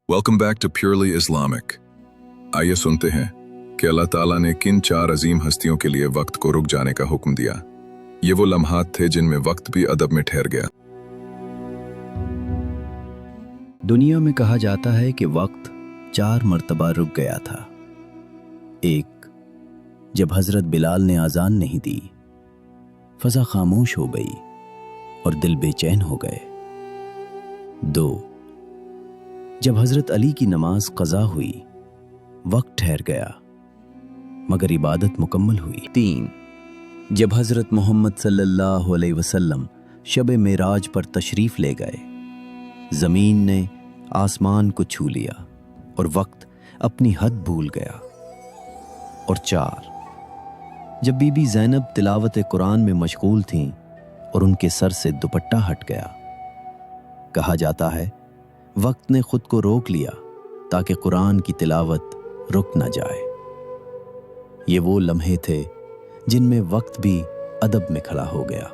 Welcome back to purely Islamic. आइए सुनते हैं कि अल्लाह ताला ने किन 4 अजीम हस्तियों के लिए वक्त को रुक जाने का हुक्म दिया। ये वो लम्हात थे जिनमें वक्त भी अदब में ठहर गया। दुनिया में कहा जाता है कि वक्त 4 मर्तबा रुक गया था। 1, जब हजरत बिलाल ने आज़ान नहीं दी, फज़ा खामोश हो गई और दिल बेचैन हो गए। 2, जब हजरत अली की नमाज क़ज़ा हुई, वक्त ठहर गया मगर इबादत मुकम्मल हुई। 3, जब हजरत मोहम्मद सल्लल्लाहु अलैहि वसल्लम शब मेराज पर तशरीफ़ ले गए, ज़मीन ने आसमान को छू लिया और वक्त अपनी हद भूल गया। और 4, जब बीबी ज़ैनब तिलावत कुरान में मशगूल थीं और उनके सर से दुपट्टा हट गया। कहा जाता है वक्त ने खुद को रोक लिया ताकि कुरान की तिलावत रुक न जाए। ये वो लम्हे थे जिनमें वक्त भी अदब में खड़ा हो गया।